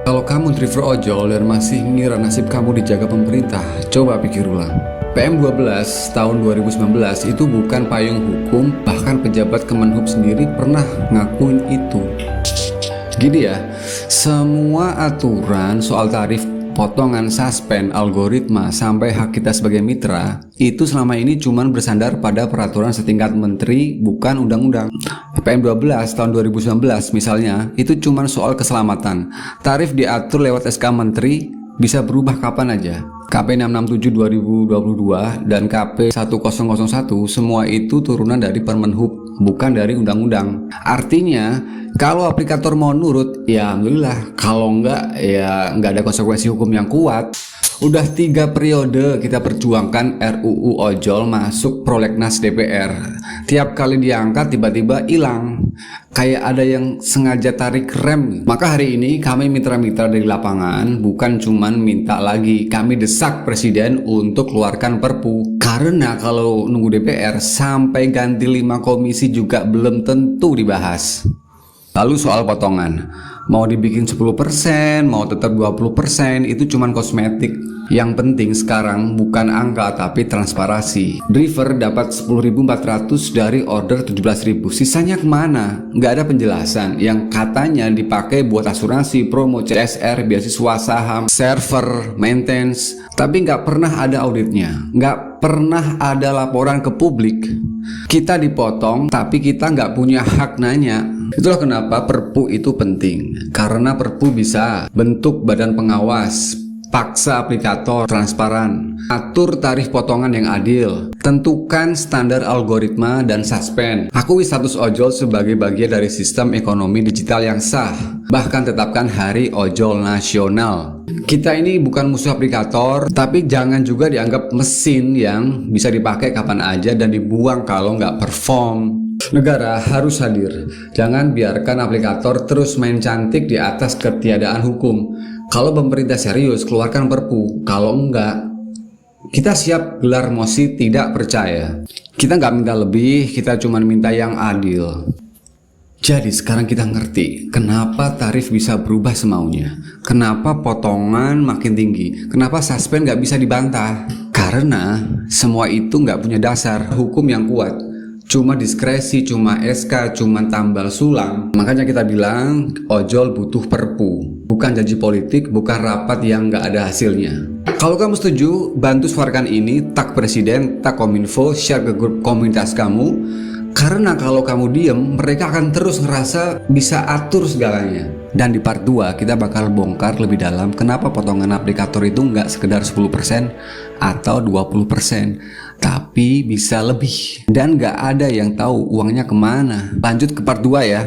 Kalau kamu driver ojol dan masih mengira nasib kamu dijaga pemerintah, coba pikir ulang. PM12 tahun 2019 itu bukan payung hukum, bahkan pejabat Kemenhub sendiri pernah ngakuin itu. Gini ya, semua aturan soal tarif, potongan, suspend, algoritma, sampai hak kita sebagai mitra, itu selama ini cuman bersandar pada peraturan setingkat menteri, bukan undang-undang. PM12 tahun 2019 misalnya, itu cuman soal keselamatan. Tarif diatur lewat SK Menteri, bisa berubah kapan aja. KP 667 2022 dan KP 1001 semua itu turunan dari Permenhub, bukan dari undang-undang. Artinya, kalau aplikator mau nurut, ya alhamdulillah. Kalau enggak, ya enggak ada konsekuensi hukum yang kuat. Udah 3 periode kita perjuangkan RUU ojol masuk prolegnas DPR. Tiap kali diangkat tiba-tiba hilang. Kayak ada yang sengaja tarik rem. Maka hari ini kami mitra-mitra dari lapangan bukan cuman minta lagi, kami desak Presiden untuk keluarkan Perpu. Karena kalau nunggu DPR sampai ganti 5 komisi juga belum tentu dibahas. Lalu soal potongan, mau dibikin 10%, mau tetap 20%, itu cuman kosmetik. Yang penting sekarang bukan angka tapi transparansi. Driver dapat 10.400 dari order 17.000, sisanya kemana? Nggak ada penjelasan. Yang katanya dipakai buat asuransi, promo, CSR, beasiswa, saham, server, maintenance, tapi nggak pernah ada auditnya, nggak pernah ada laporan ke publik. Kita dipotong tapi kita nggak punya hak nanya. Itulah kenapa Perpu itu penting, karena Perpu bisa bentuk badan pengawas, paksa aplikator transparan, atur tarif potongan yang adil, tentukan standar algoritma dan suspend, akui status ojol sebagai bagian dari sistem ekonomi digital yang sah, bahkan tetapkan hari ojol nasional. Kita ini bukan musuh aplikator, tapi jangan juga dianggap mesin yang bisa dipakai kapan aja dan dibuang kalau nggak perform. Negara harus hadir, jangan biarkan aplikator terus main cantik di atas ketiadaan hukum. Kalau pemerintah serius, keluarkan Perpu. Kalau enggak, kita siap gelar mosi tidak percaya. Kita nggak minta lebih, kita cuma minta yang adil. Jadi sekarang kita ngerti kenapa tarif bisa berubah semaunya, kenapa potongan makin tinggi, kenapa suspend nggak bisa dibantah. Karena semua itu nggak punya dasar hukum yang kuat. Cuma diskresi, cuma SK, cuma tambal sulam. Makanya kita bilang ojol butuh Perpu, bukan janji politik, bukan rapat yang nggak ada hasilnya. Kalau kamu setuju, bantu suarakan ini, tag Presiden, tag Kominfo, share ke grup komunitas kamu. Karena kalau kamu diem, mereka akan terus ngerasa bisa atur segalanya. Dan di part 2 kita bakal bongkar lebih dalam kenapa potongan aplikator itu nggak sekedar 10% atau 20%, tapi bisa lebih. Dan nggak ada yang tahu uangnya kemana. Lanjut ke part 2 ya.